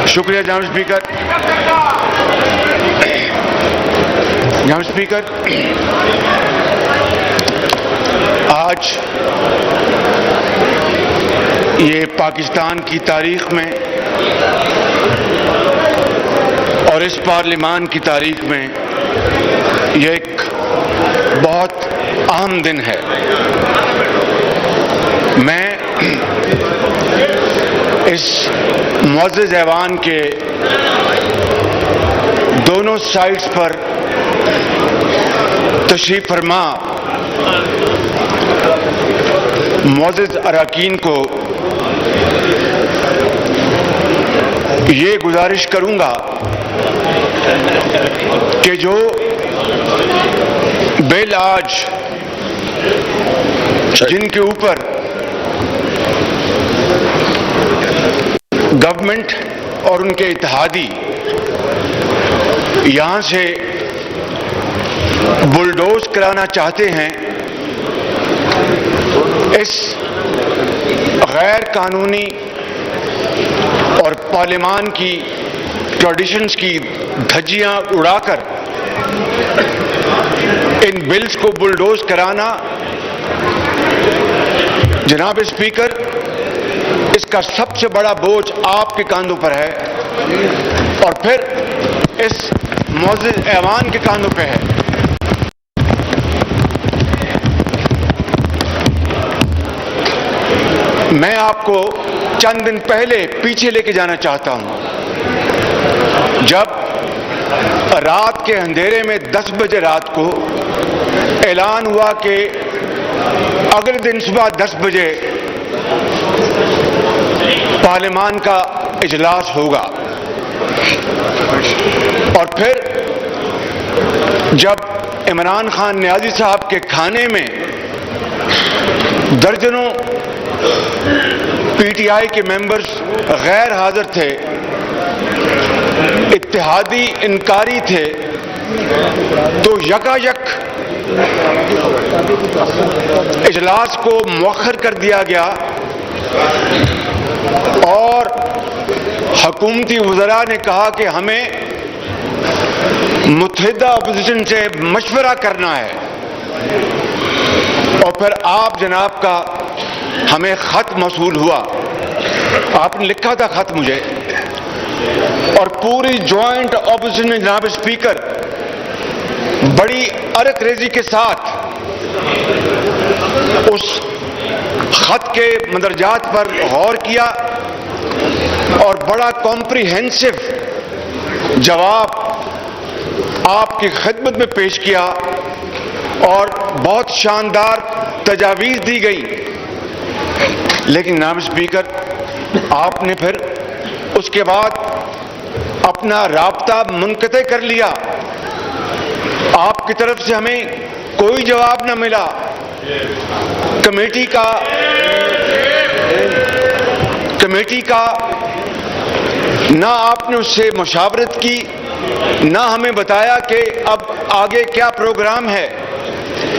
شکریہ جناب اسپیکر. جناب اسپیکر، آج یہ پاکستان کی تاریخ میں اور اس پارلیمان کی تاریخ میں یہ ایک بہت اہم دن ہے. میں اس معزز ایوان کے دونوں سائٹس پر تشریف فرما معزز اراکین کو یہ گزارش کروں گا کہ جو بل آج جن کے اوپر گورنمنٹ اور ان کے اتحادی یہاں سے بلڈوز کرانا چاہتے ہیں، اس غیر قانونی اور پارلیمان کی ٹریڈیشنز کی دھجیاں اڑا کر ان بلز کو بلڈوز کرانا، جناب اسپیکر، اس کا سب سے بڑا بوجھ آپ کے کاندھوں پر ہے اور پھر اس معزز ایوان کے کاندھوں پہ ہے. میں آپ کو چند دن پہلے پیچھے لے کے جانا چاہتا ہوں، جب رات کے اندھیرے میں 10 بجے رات کو اعلان ہوا کہ اگلے دن صبح 10 بجے پارلیمان کا اجلاس ہوگا، اور پھر جب عمران خان نیازی صاحب کے کھانے میں درجنوں پی ٹی آئی کے ممبرز غیر حاضر تھے، اتحادی انکاری تھے، تو یکایک اجلاس کو مؤخر کر دیا گیا اور حکومتی وزراء نے کہا کہ ہمیں متحدہ اپوزیشن سے مشورہ کرنا ہے. اور پھر آپ جناب کا ہمیں خط موصول ہوا، آپ نے لکھا تھا خط مجھے، اور پوری جوائنٹ اپوزیشن نے جناب اسپیکر بڑی ارق ریزی کے ساتھ اس خط کے مندرجات پر غور کیا اور بڑا کمپریہنسو جواب آپ کی خدمت میں پیش کیا اور بہت شاندار تجاویز دی گئی. لیکن جناب اسپیکر، آپ نے پھر اس کے بعد اپنا رابطہ منقطع کر لیا. آپ کی طرف سے ہمیں کوئی جواب نہ ملا. کمیٹی کا نہ آپ نے اس سے مشاورت کی، نہ ہمیں بتایا کہ اب آگے کیا پروگرام ہے.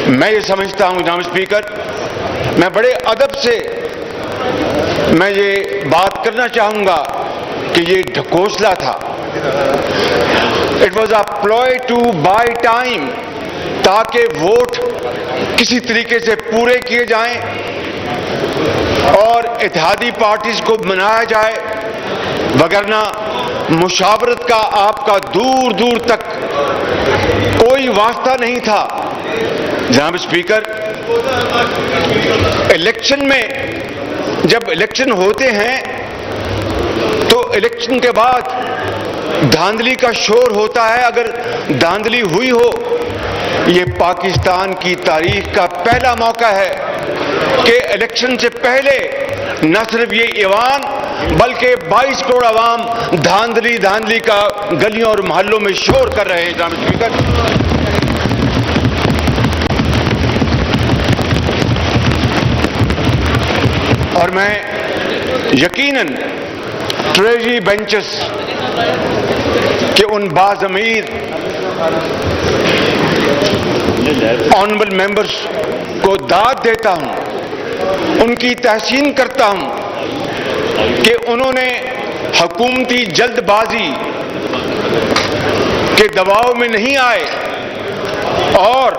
میں یہ سمجھتا ہوں جناب اسپیکر، میں بڑے ادب سے میں یہ بات کرنا چاہوں گا کہ یہ ڈھکوسلا تھا. It was a ploy to buy time, تاکہ ووٹ کسی طریقے سے پورے کیے جائیں اور اتحادی پارٹیز کو منایا جائے، وگرنہ مشاورت کا آپ کا دور دور تک کوئی واسطہ نہیں تھا. جناب اسپیکر، الیکشن میں جب الیکشن ہوتے ہیں تو الیکشن کے بعد دھاندلی کا شور ہوتا ہے. اگر دھاندلی ہوئی ہو، یہ پاکستان کی تاریخ کا پہلا موقع ہے کہ الیکشن سے پہلے نہ صرف یہ ایوان بلکہ 22 کروڑ عوام دھاندلی کا گلیوں اور محلوں میں شور کر رہے ہیں. جناب اسپیکر، اور میں یقیناً ٹریجری بینچز کے ان باضمیر آنریبل ممبرز کو داد دیتا ہوں، ان کی تحسین کرتا ہوں کہ انہوں نے حکومتی جلد بازی کے دباؤ میں نہیں آئے اور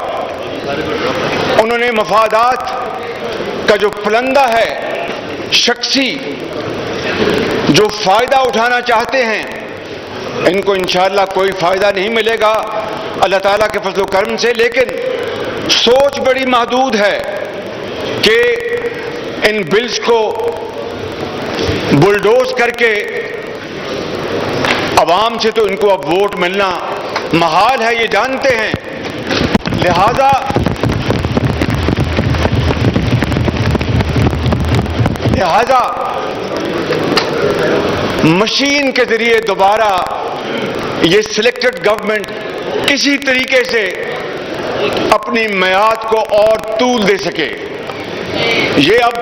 انہوں نے مفادات کا جو پلندہ ہے، شخصی جو فائدہ اٹھانا چاہتے ہیں، ان کو انشاءاللہ کوئی فائدہ نہیں ملے گا اللہ تعالیٰ کے فضل و کرم سے، لیکن سوچ بڑی محدود ہے کہ ان بلز کو بلڈوز کر کے عوام سے تو ان کو اب ووٹ ملنا محال ہے، یہ جانتے ہیں، لہذا مشین کے ذریعے دوبارہ یہ سلیکٹڈ گورنمنٹ کسی طریقے سے اپنی میعاد کو اور طول دے سکے۔ یہ اب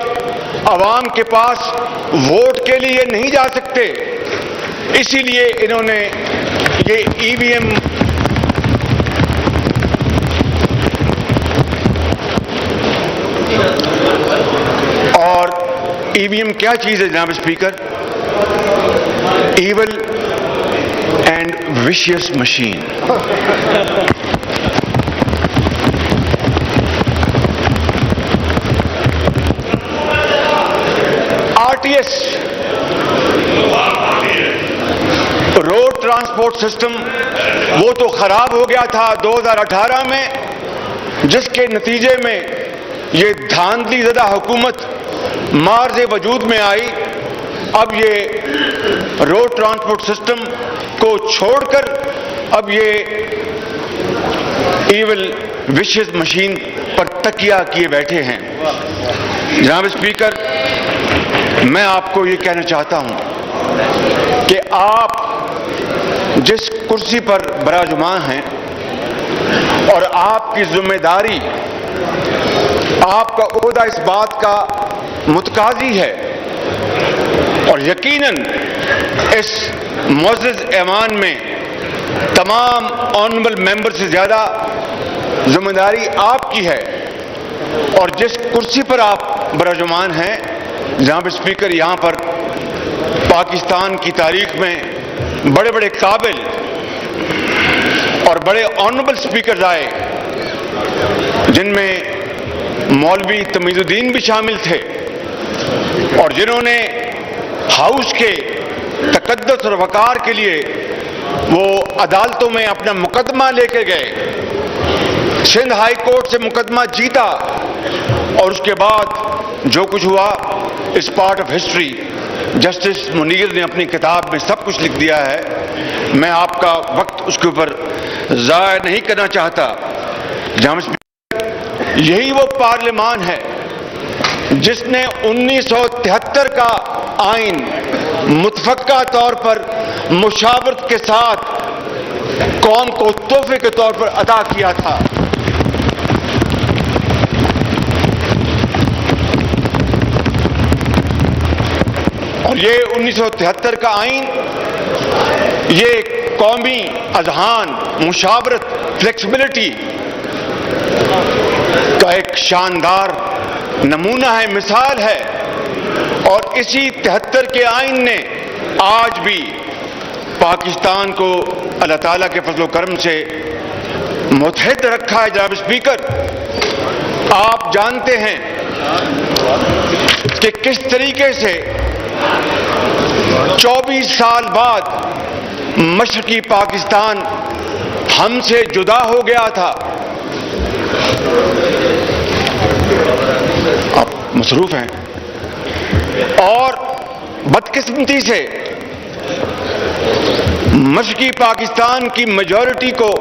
عوام کے پاس ووٹ کے لیے نہیں جا سکتے، اسی لیے انہوں نے یہ ای وی ایم اور ای وی ایم کیا چیز ہے جناب speaker? Evil and vicious machine. R T S road transport system وہ تو خراب ہو گیا تھا 2018 میں، جس کے نتیجے میں یہ دھاندلی زدہ حکومت مارز وجود میں آئی۔ اب یہ روڈ ٹرانسپورٹ سسٹم کو چھوڑ کر اب یہ ایول وشیس مشین پر تکیہ کیے بیٹھے ہیں۔ جناب اسپیکر، میں آپ کو یہ کہنا چاہتا ہوں کہ آپ جس کرسی پر براجمان ہیں اور آپ کی ذمہ داری، آپ کا عہدہ اس بات کا متقاضی ہے، اور یقیناً اس معزز ایوان میں تمام آنریبل ممبر سے زیادہ ذمہ داری آپ کی ہے، اور جس کرسی پر آپ براجمان ہیں جناب اسپیکر، یہاں پر پاکستان کی تاریخ میں بڑے بڑے قابل اور بڑے آنریبل اسپیکرز آئے، جن میں مولوی تمیز الدین بھی شامل تھے، اور جنہوں نے ہاؤس کے تقدس اور وقار کے لیے وہ عدالتوں میں اپنا مقدمہ لے کے گئے، سندھ ہائی کورٹ سے مقدمہ جیتا، اور اس کے بعد جو کچھ ہوا اس part of history justice Munir نے اپنی کتاب میں سب کچھ لکھ دیا ہے۔ میں آپ کا وقت اس کے اوپر ضائع نہیں کرنا چاہتا۔ یہی وہ پارلیمان ہے جس نے 1973 کا آئین متفقہ طور پر مشاورت کے ساتھ قوم کو تحفے کے طور پر عطا کیا تھا۔ اور یہ 1973 کا آئین یہ قومی اذہان، مشاورت، فلیکسیبلٹی کا ایک شاندار نمونہ ہے، مثال ہے، اور اسی 73 کے آئین نے آج بھی پاکستان کو اللہ تعالیٰ کے فضل و کرم سے متحد رکھا ہے۔ جناب اسپیکر، آپ جانتے ہیں کہ کس طریقے سے 24 سال بعد مشرقی پاکستان ہم سے جدا ہو گیا تھا۔ آپ مصروف ہیں، اور بدقسمتی سے مشرقی پاکستان کی میجورٹی کو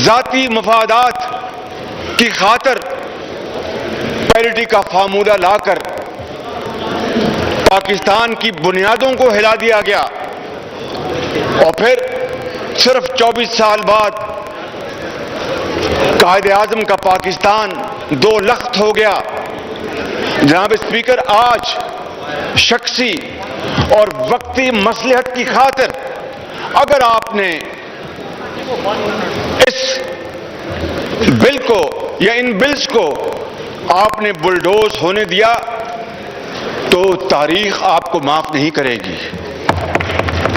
ذاتی مفادات کی خاطر پیرٹی کا فارمولہ لا کر پاکستان کی بنیادوں کو ہلا دیا گیا، اور پھر صرف 24 سال بعد قائد اعظم کا پاکستان دو لخت ہو گیا۔ جناب اسپیکر، آج شخصی اور وقتی مصلحت کی خاطر اگر آپ نے اس بل کو یا ان بلز کو آپ نے بلڈوز ہونے دیا تو تاریخ آپ کو معاف نہیں کرے گی.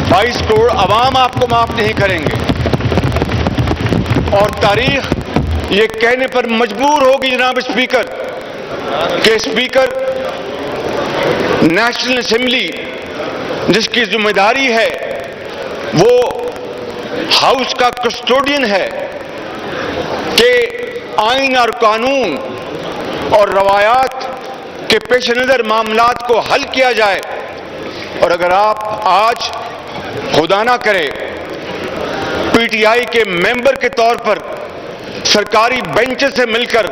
22 کروڑ عوام آپ کو معاف نہیں کریں گے, اور تاریخ یہ کہنے پر مجبور ہوگی جناب اسپیکر کہ اسپیکر نیشنل اسمبلی جس کی ذمہ داری ہے وہ ہاؤس کا کسٹوڈین ہے کہ آئین اور قانون اور روایات کے پیش نظر معاملات کو حل کیا جائے. اور اگر آپ آج خدا نہ کرے پی ٹی آئی کے ممبر کے طور پر سرکاری بینچ سے مل کر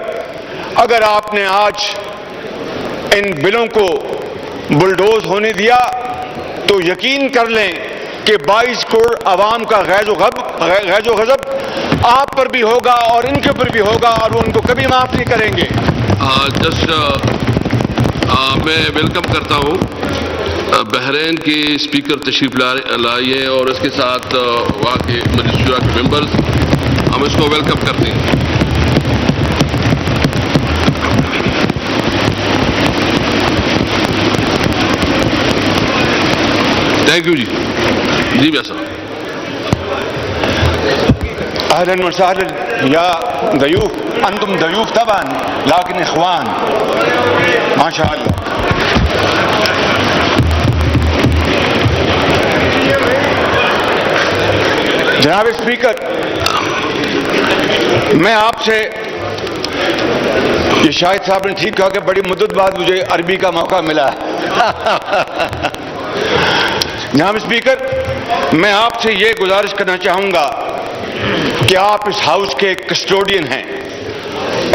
اگر آپ نے آج ان بلوں کو بلڈوز ہونے دیا تو یقین کر لیں کہ 22 کروڑ عوام کا غیظ و غضب آپ پر بھی ہوگا اور ان کے اوپر بھی ہوگا, اور وہ ان کو کبھی معاف نہیں کریں گے. میں ویلکم کرتا ہوں بحرین کے اسپیکر تشریف لائے ہیں اور اس کے ساتھ وہاں کے مجلس شورا کے ممبرز, ہم اس کو ویلکم کرتے ہیں. تھینک یو جی بھیا صاحب. اهلا وسهلا يا ضيوف, انتم ضيوف طبعا لكن اخوان ما شاء الله. جناب اسپیکر, میں آپ سے, یہ شاہد صاحب نے ٹھیک کہا کہ بڑی مدت بعد مجھے عربی کا موقع ملا. جناب اسپیکر, میں آپ سے یہ گزارش کرنا چاہوں گا کہ آپ اس ہاؤس کے کسٹوڈین ہیں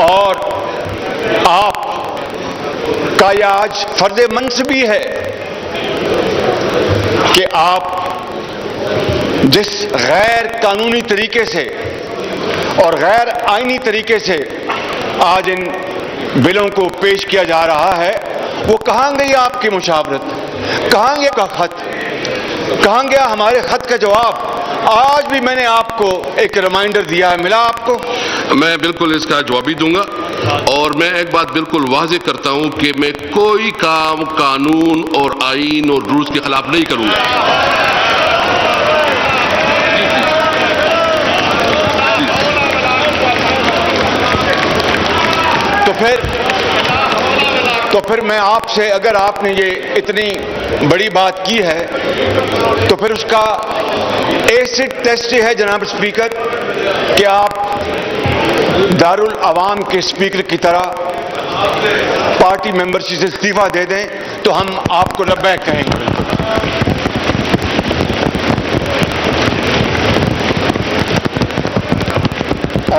اور آپ کا یہ آج فرض منصبی ہے کہ آپ جس غیر قانونی طریقے سے اور غیر آئینی طریقے سے آج ان بلوں کو پیش کیا جا رہا ہے, وہ کہاں گئی آپ کی مشاورت, کہاں گیا کا خط, کہاں گیا ہمارے خط کا جواب؟ آج بھی میں نے آپ کو ایک ریمائنڈر دیا ہے, ملا آپ کو؟ میں بالکل اس کا جواب بھی دوں گا, اور میں ایک بات بالکل واضح کرتا ہوں کہ میں کوئی کام قانون اور آئین اور رولز کے خلاف نہیں کروں گا. تو پھر میں آپ سے, اگر آپ نے یہ اتنی بڑی بات کی ہے تو پھر اس کا ایسڈ ٹیسٹ یہ ہے جناب اسپیکر کہ آپ دارالعوام کے اسپیکر کی طرح پارٹی ممبرشپ سے استعفیٰ دے دیں تو ہم آپ کو لبیک کہیں گے.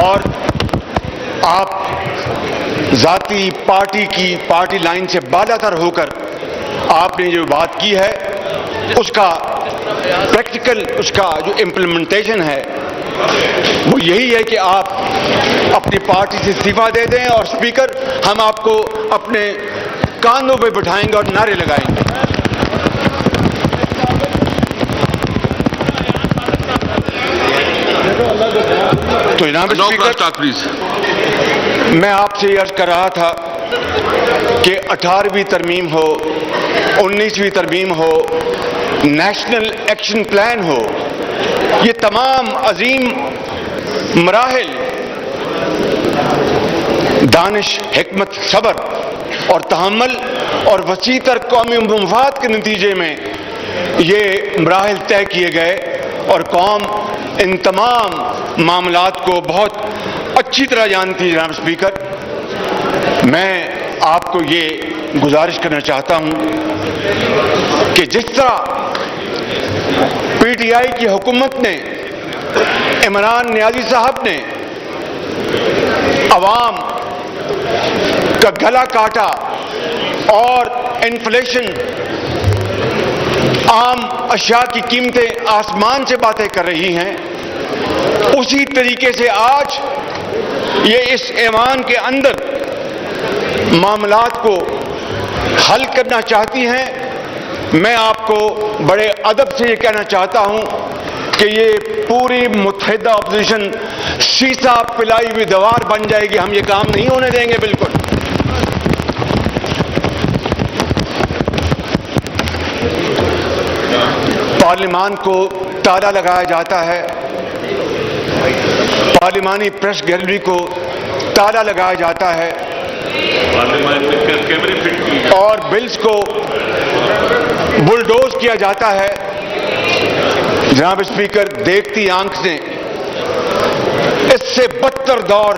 اور آپ ذاتی پارٹی لائن سے بالا تر ہو کر آپ نے جو بات کی ہے اس کا پریکٹیکل, اس کا جو امپلیمنٹیشن ہے وہ یہی ہے کہ آپ اپنی پارٹی سے استعفیٰ دے دیں, اور اسپیکر ہم آپ کو اپنے کاندھوں پہ بٹھائیں گے اور نعرے لگائیں گے. تو جناب اسپیکر, میں آپ سے یہ عرض کر رہا تھا کہ 18ویں ترمیم ہو, 19ویں ترمیم ہو, نیشنل ایکشن پلان ہو, یہ تمام عظیم مراحل دانش, حکمت, صبر اور تحمل اور وسیع تر قومی مفاد کے نتیجے میں یہ مراحل طے کیے گئے, اور قوم ان تمام معاملات کو بہت اچھی طرح جانتی ہے. جناب اسپیکر, میں آپ کو یہ گزارش کرنا چاہتا ہوں کہ جس طرح پی ٹی آئی کی حکومت نے, عمران نیازی صاحب نے عوام کا گلا کاٹا اور انفلیشن, عام اشیاء کی قیمتیں آسمان سے باتیں کر رہی ہیں, اسی طریقے سے آج یہ اس ایوان کے اندر معاملات کو حل کرنا چاہتی ہیں. میں آپ کو بڑے ادب سے یہ کہنا چاہتا ہوں کہ یہ پوری متحدہ اپوزیشن شیشہ پلائی ہوئی دیوار بن جائے گی, ہم یہ کام نہیں ہونے دیں گے بالکل. پارلیمان کو تالا لگایا جاتا ہے، پارلیمانی پریس گیلری کو تالا لگایا جاتا ہے اور بلز کو بلڈوز کیا جاتا ہے. جناب اسپیکر، دیکھتی آنکھ سے اس سے بدتر دور،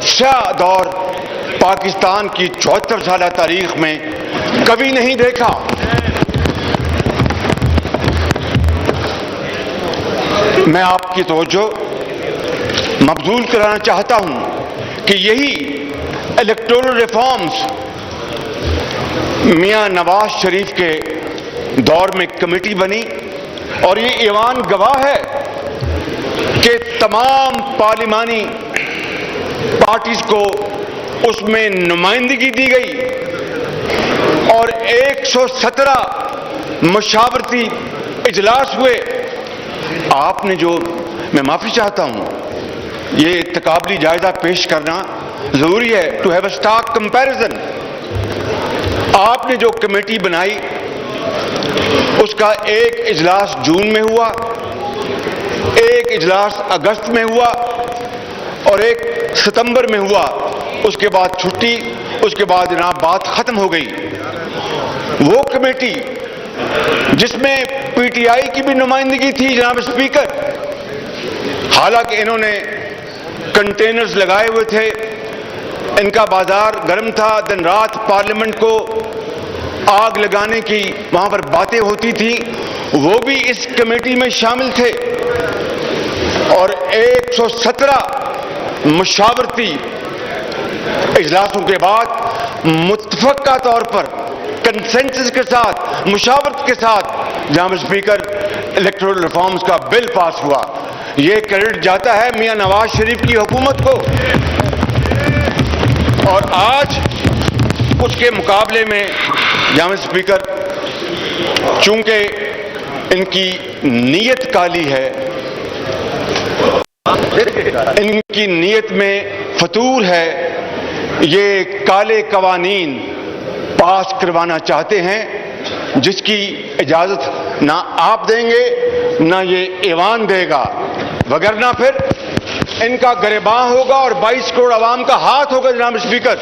سیاہ دور پاکستان کی 74 سالہ تاریخ میں کبھی نہیں دیکھا. میں آپ کی توجہ مبذول کرانا چاہتا ہوں کہ یہی الیکٹورل ریفارمز میاں نواز شریف کے دور میں کمیٹی بنی اور یہ ایوان گواہ ہے کہ تمام پارلیمانی پارٹیز کو اس میں نمائندگی دی گئی اور 117 مشاورتی اجلاس ہوئے. آپ نے جو، میں معافی چاہتا ہوں، یہ تقابلی جائزہ پیش کرنا ضروری ہے، to have a stark comparison. آپ نے جو کمیٹی بنائی اس کا ایک اجلاس جون میں ہوا، ایک اجلاس اگست میں ہوا اور ایک ستمبر میں ہوا. اس کے بعد چھٹی، اس کے بعد جناب بات ختم ہو گئی. وہ کمیٹی جس میں پی ٹی آئی کی بھی نمائندگی تھی جناب اسپیکر، حالانکہ انہوں نے کنٹینرز لگائے ہوئے تھے، ان کا بازار گرم تھا، دن رات پارلیمنٹ کو آگ لگانے کی وہاں پر باتیں ہوتی تھیں، وہ بھی اس کمیٹی میں شامل تھے. اور 117 مشاورتی اجلاسوں کے بعد متفقہ طور پر کنسنسس کے ساتھ، مشاورت کے ساتھ جناب اسپیکر الیکٹورل ریفارمز کا بل پاس ہوا. یہ کریڈٹ جاتا ہے میاں نواز شریف کی حکومت کو. اور آج اس کے مقابلے میں جناب اسپیکر، چونکہ ان کی نیت کالی ہے، ان کی نیت میں فتور ہے، یہ کالے قوانین پاس کروانا چاہتے ہیں جس کی اجازت نہ آپ دیں گے نہ یہ ایوان دے گا، وگرنہ پھر ان کا گریباں ہوگا اور 22 کروڑ عوام کا ہاتھ ہوگا جناب اسپیکر.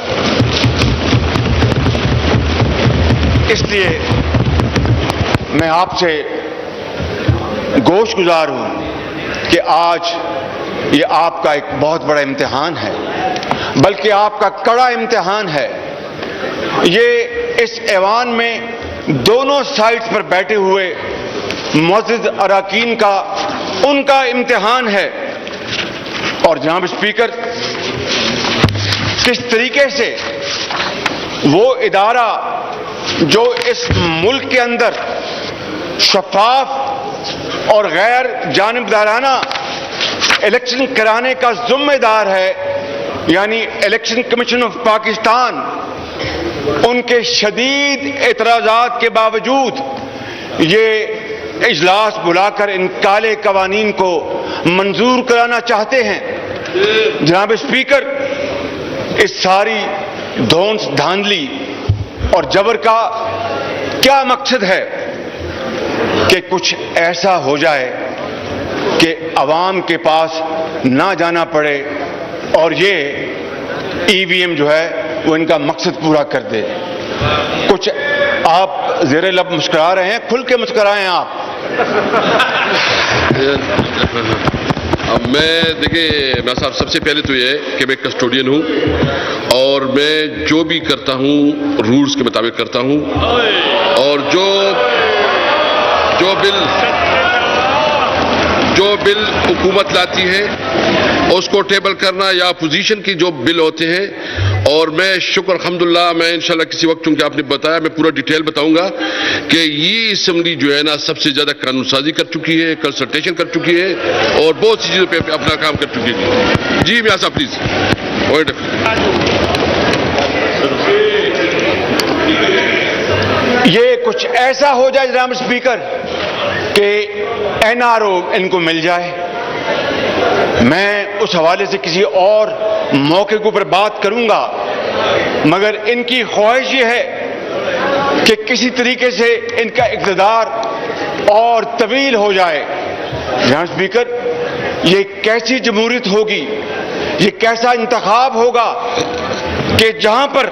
اس لیے میں آپ سے گوش گزار ہوں کہ آج یہ آپ کا ایک بہت بڑا امتحان ہے، بلکہ آپ کا کڑا امتحان ہے. یہ اس ایوان میں دونوں سائڈز پر بیٹھے ہوئے معزز اراکین کا، ان کا امتحان ہے. اور جناب اسپیکر، کس طریقے سے وہ ادارہ جو اس ملک کے اندر شفاف اور غیر جانبدارانہ الیکشن کرانے کا ذمہ دار ہے، یعنی الیکشن کمیشن آف پاکستان، ان کے شدید اعتراضات کے باوجود یہ اجلاس بلا کر ان کالے قوانین کو منظور کرانا چاہتے ہیں. جناب اسپیکر، اس ساری دھونس دھاندلی اور جبر کا کیا مقصد ہے؟ کہ کچھ ایسا ہو جائے کہ عوام کے پاس نہ جانا پڑے اور یہ ای وی ایم جو ہے وہ ان کا مقصد پورا کر دے. کچھ آپ زیر لب مسکرا رہے ہیں، کھل کے مسکرائیں آپ. میں دیکھیں میں صاحب، سب سے پہلے تو یہ ہے کہ میں کسٹوڈین ہوں اور میں جو بھی کرتا ہوں رولز کے مطابق کرتا ہوں، اور جو بل حکومت لاتی ہے اس کو ٹیبل کرنا یا اپوزیشن کی جو بل ہوتے ہیں. اور میں شکر الحمدللہ، میں انشاءاللہ کسی وقت، چونکہ آپ نے بتایا، میں پورا ڈیٹیل بتاؤں گا کہ یہ اسمبلی جو ہے نا سب سے زیادہ قانون سازی کر چکی ہے، کنسلٹیشن کر چکی ہے اور بہت سی چیزوں پہ اپنا کام کر چکی ہے. جی میاں صاحب پلیز. یہ کچھ ایسا ہو جائے جناب اسپیکر کہ این آر او ان کو مل جائے. میں اس حوالے سے کسی اور موقع کے اوپر بات کروں گا، مگر ان کی خواہش یہ ہے کہ کسی طریقے سے ان کا اقتدار اور طویل ہو جائے۔ جناب اسپیکر، یہ کیسی جمہوریت ہوگی، یہ کیسا انتخاب ہوگا کہ جہاں پر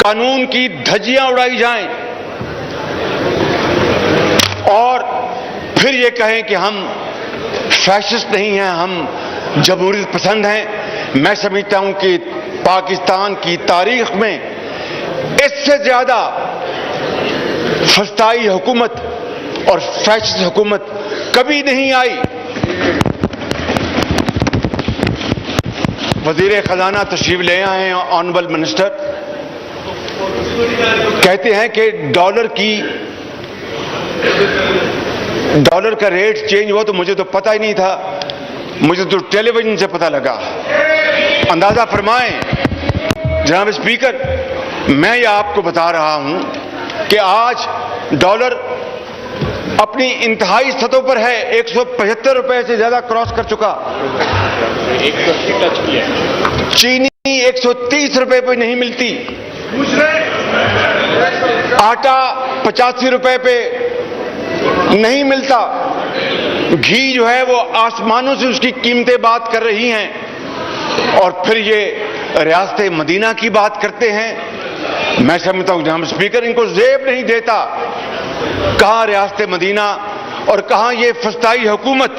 قانون کی دھجیاں اڑائی جائیں اور پھر یہ کہیں کہ ہم فیشسٹ نہیں ہیں، ہم جمہوریت پسند ہیں۔ میں سمجھتا ہوں کہ پاکستان کی تاریخ میں اس سے زیادہ فسطائی حکومت اور فیشسٹ حکومت کبھی نہیں آئی۔ وزیر خزانہ تشریف لے آئے ہیں، آنریبل منسٹر، کہتے ہیں کہ ڈالر کا ریٹ چینج ہوا، تو مجھے تو پتہ ہی نہیں تھا، مجھے تو ٹیلی ویژن سے پتہ لگا۔ اندازہ فرمائیں جناب اسپیکر، میں یہ آپ کو بتا رہا ہوں کہ آج ڈالر اپنی انتہائی سطح پر ہے، 175 روپے سے زیادہ کراس کر چکا۔ چینی 130 روپے پہ نہیں ملتی، آٹا 85 روپے پہ نہیں ملتا، گھی جو ہے وہ آسمانوں سے اس کی قیمتیں بات کر رہی ہیں، اور پھر یہ ریاست مدینہ کی بات کرتے ہیں۔ میں سمجھتا ہوں جناب اسپیکر، ان کو زیب نہیں دیتا، کہاں ریاست مدینہ اور کہاں یہ فسطائی حکومت۔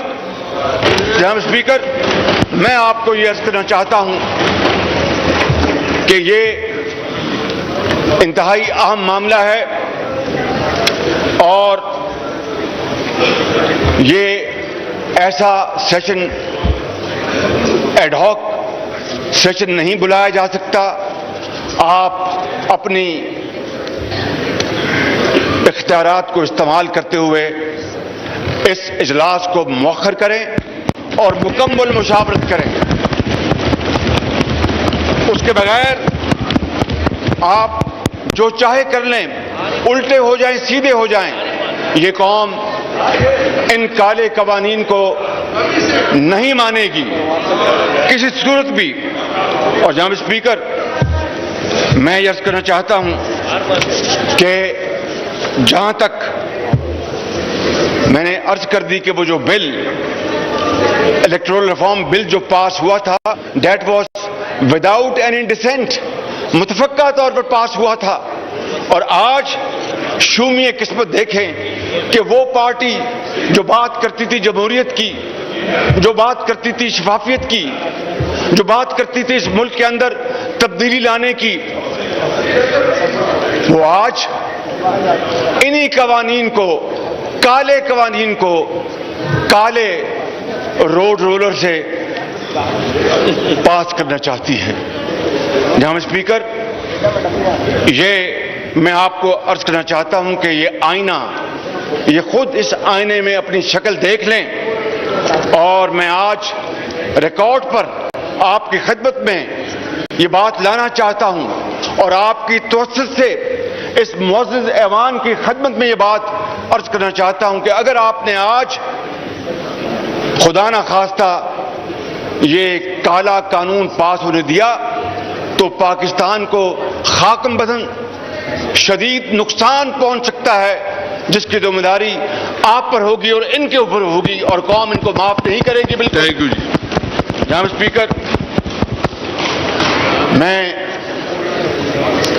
جناب اسپیکر، میں آپ کو یہ عرض کرنا چاہتا ہوں کہ یہ انتہائی اہم معاملہ ہے، اور یہ ایسا سیشن ایڈ ہاک سیشن نہیں بلایا جا سکتا۔ آپ اپنی اختیارات کو استعمال کرتے ہوئے اس اجلاس کو مؤخر کریں اور مکمل مشاورت کریں۔ اس کے بغیر آپ جو چاہے کر لیں، الٹے ہو جائیں، سیدھے ہو جائیں، یہ قوم ان کالے قوانین کو نہیں مانے گی کسی صورت بھی۔ اور جناب اسپیکر، میں یہ عرض کرنا چاہتا ہوں کہ جہاں تک میں نے عرض کر دی کہ وہ جو بل، الیکٹورل ریفارم بل جو پاس ہوا تھا، that was without any dissent, متفقہ طور پر پاس ہوا تھا۔ اور آج شومی قسمت دیکھیں کہ وہ پارٹی جو بات کرتی تھی جمہوریت کی، جو بات کرتی تھی شفافیت کی، جو بات کرتی تھی اس ملک کے اندر تبدیلی لانے کی، وہ آج انہی قوانین کو، کالے قوانین کو، کالے روڈ رولر سے پاس کرنا چاہتی ہے۔ جناب اسپیکر، یہ میں آپ کو عرض کرنا چاہتا ہوں کہ یہ آئینہ، یہ خود اس آئینے میں اپنی شکل دیکھ لیں، اور میں آج ریکارڈ پر آپ کی خدمت میں یہ بات لانا چاہتا ہوں، اور آپ کی توسط سے اس معزز ایوان کی خدمت میں یہ بات عرض کرنا چاہتا ہوں کہ اگر آپ نے آج خدا نہ خواستہ یہ کالا قانون پاس ہونے دیا، تو پاکستان کو خاکم بدن شدید نقصان پہنچ سکتا ہے، جس کی ذمہ داری آپ پر ہوگی اور ان کے اوپر ہوگی، اور قوم ان کو معاف نہیں کرے گی۔ بالکل۔ تھینک یو جی۔ جناب اسپیکر، میں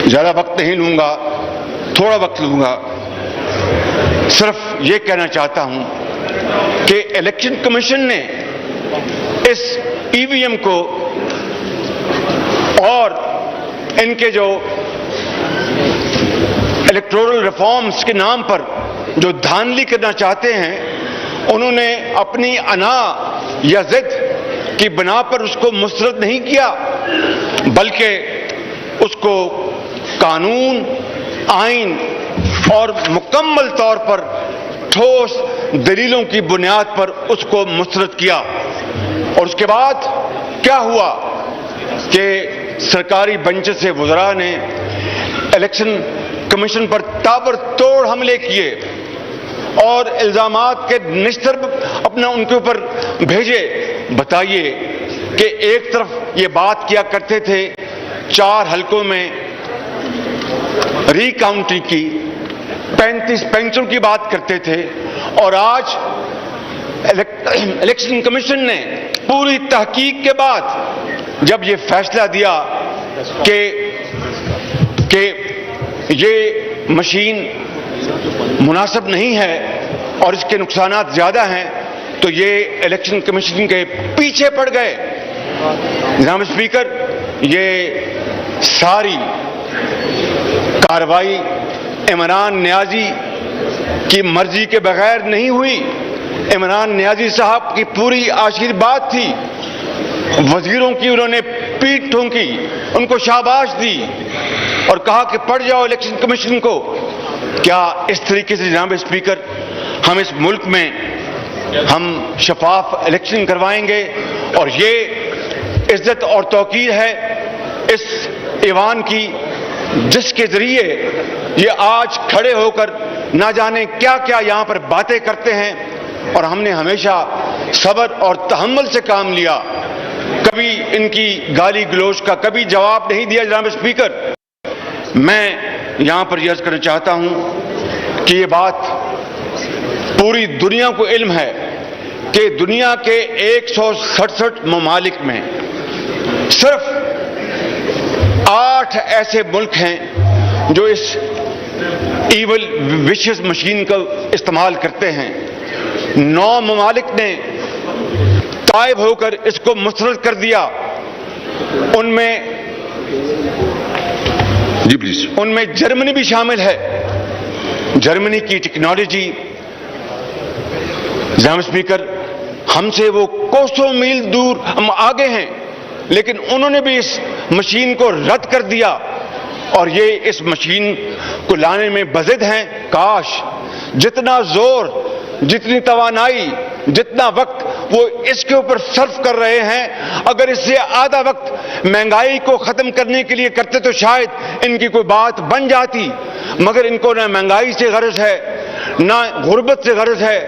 زیادہ وقت نہیں لوں گا، تھوڑا وقت لوں گا، صرف یہ کہنا چاہتا ہوں کہ الیکشن کمیشن نے اس ای وی ایم کو اور ان کے جو الیکٹورل ریفارمز کے نام پر جو دھاندلی کرنا چاہتے ہیں، انہوں نے اپنی انا یا ضد کی بنا پر اس کو مسترد نہیں کیا، بلکہ اس کو قانون، آئین اور مکمل طور پر ٹھوس دلیلوں کی بنیاد پر اس کو مسترد کیا۔ اور اس کے بعد کیا ہوا کہ سرکاری بنچ سے وزراء نے الیکشن کمیشن پر تابڑتوڑ حملے کیے اور الزامات کے نشتر اپنا ان کے اوپر بھیجے۔ بتائیے کہ ایک طرف یہ بات کیا کرتے تھے 4 حلقوں میں ری کاؤنٹنگ کی 35 پینچوں کی بات کرتے تھے، اور آج الیکشن کمیشن نے پوری تحقیق کے بعد جب یہ فیصلہ دیا کہ یہ مشین مناسب نہیں ہے اور اس کے نقصانات زیادہ ہیں، تو یہ الیکشن کمیشن کے پیچھے پڑ گئے۔ جناب اسپیکر، یہ ساری کارروائی عمران نیازی کی مرضی کے بغیر نہیں ہوئی۔ عمران نیازی صاحب کی پوری آشیرواد تھی، وزیروں کی انہوں نے پیٹھ ٹھونکی، ان کو شاباش دی اور کہا کہ پڑھ جاؤ الیکشن کمیشن کو۔ کیا اس طریقے سے جناب اسپیکر ہم اس ملک میں ہم شفاف الیکشن کروائیں گے؟ اور یہ عزت اور توقیر ہے اس ایوان کی، جس کے ذریعے یہ آج کھڑے ہو کر نہ جانے کیا کیا یہاں پر باتیں کرتے ہیں، اور ہم نے ہمیشہ صبر اور تحمل سے کام لیا، کبھی ان کی گالی گلوچ کا کبھی جواب نہیں دیا۔ جناب اسپیکر، میں یہاں پر یہ عرض کرنا چاہتا ہوں کہ یہ بات پوری دنیا کو علم ہے کہ دنیا کے 167 ممالک میں صرف 8 ایسے ملک ہیں جو اس ایول وشیس مشین کا استعمال کرتے ہیں۔ 9 ممالک نے تائب ہو کر اس کو مسترد کر دیا۔ ان میں جرمنی بھی شامل ہے۔ جرمنی کی ٹیکنالوجی، جناب اسپیکر، ہم سے وہ کوسوں میل دور ہم آگے ہیں، لیکن انہوں نے بھی اس مشین کو رد کر دیا، اور یہ اس مشین کو لانے میں بضد ہیں۔ کاش جتنا زور، جتنی توانائی، جتنا وقت وہ اس کے اوپر صرف کر رہے ہیں، اگر اس سے آدھا وقت مہنگائی کو ختم کرنے کے لیے کرتے تو شاید ان کی کوئی بات بن جاتی، مگر ان کو نہ مہنگائی سے غرض ہے، نہ غربت سے غرض ہے،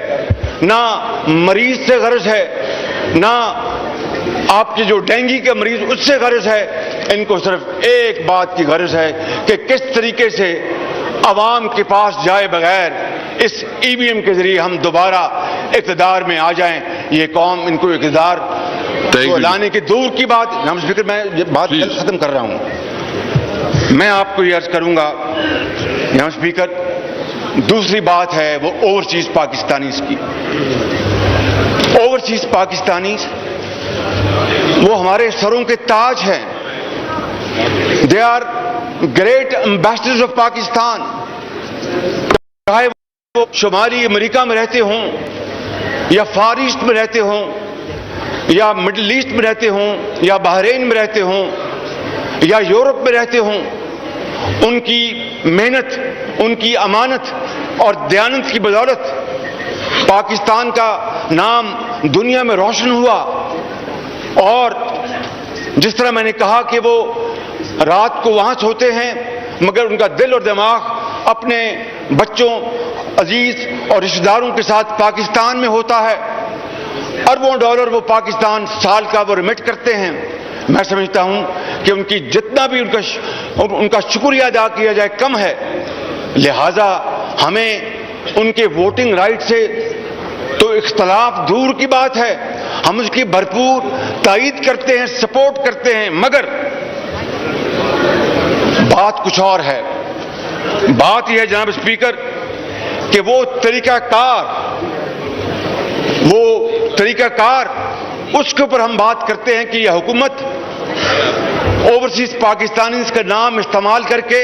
نہ مریض سے غرض ہے، نہ آپ کے جو ڈینگی کے مریض اس سے غرض ہے۔ ان کو صرف ایک بات کی غرض ہے کہ کس طریقے سے عوام کے پاس جائے بغیر اس ای وی ایم کے ذریعے ہم دوبارہ اقتدار میں آ جائیں۔ یہ قوم ان کو اقتدار لانے کی دور کی بات۔ جناب اسپیکر، میں بات ختم کر رہا ہوں۔ میں آپ کو یہ عرض کروں گا جناب اسپیکر، دوسری بات ہے وہ اوورسیز پاکستانیز کی۔ اوورسیز پاکستانیز وہ ہمارے سروں کے تاج ہیں۔ They are great ambassadors of Pakistan, چاہے وہ شمالی امریکہ میں رہتے ہوں، یا فار ایسٹ میں رہتے ہوں، یا مڈل ایسٹ میں رہتے ہوں، یا بحرین میں رہتے ہوں، یا یورپ میں رہتے ہوں۔ ان کی محنت، ان کی امانت اور دیانت کی بدولت پاکستان کا نام دنیا میں روشن ہوا۔ اور جس طرح میں نے کہا کہ وہ رات کو وہاں سوتے ہیں، مگر ان کا دل اور دماغ اپنے بچوں، عزیز اور رشتہ داروں کے ساتھ پاکستان میں ہوتا ہے۔ اربوں ڈالر وہ پاکستان سال کا وہ ریمٹ کرتے ہیں۔ میں سمجھتا ہوں کہ ان کی جتنا بھی ان کا شکریہ ادا کیا جائے کم ہے، لہذا ہمیں ان کے ووٹنگ رائٹ سے تو اختلاف دور کی بات ہے، ہم اس کی بھرپور تائید کرتے ہیں، سپورٹ کرتے ہیں، مگر بات کچھ اور ہے۔ بات یہ ہے جناب اسپیکر کہ وہ طریقہ کار اس کے اوپر ہم بات کرتے ہیں کہ یہ حکومت اوورسیز پاکستانیز کا نام استعمال کر کے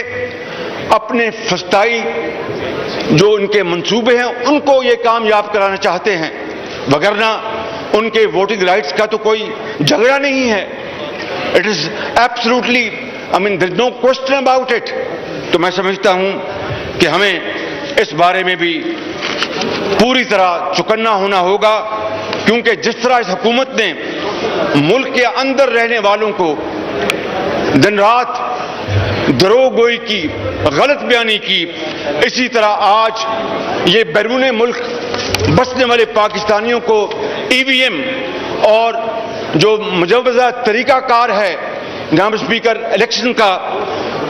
اپنے فسطائی جو ان کے منصوبے ہیں ان کو یہ کامیاب کرانا چاہتے ہیں، وگرنہ ان کے ووٹنگ رائٹس کا تو کوئی جھگڑا نہیں ہے۔ It is absolutely there is no question about it۔ تو میں سمجھتا ہوں کہ ہمیں اس بارے میں بھی پوری طرح چوکنا ہونا ہوگا، کیونکہ جس طرح اس حکومت نے ملک کے اندر رہنے والوں کو دن رات دروغ گوئی کی، غلط بیانی کی، اسی طرح آج یہ بیرون ملک بسنے والے پاکستانیوں کو ای وی ایم اور جو مجوزہ طریقہ کار ہے جناب اسپیکر الیکشن کا،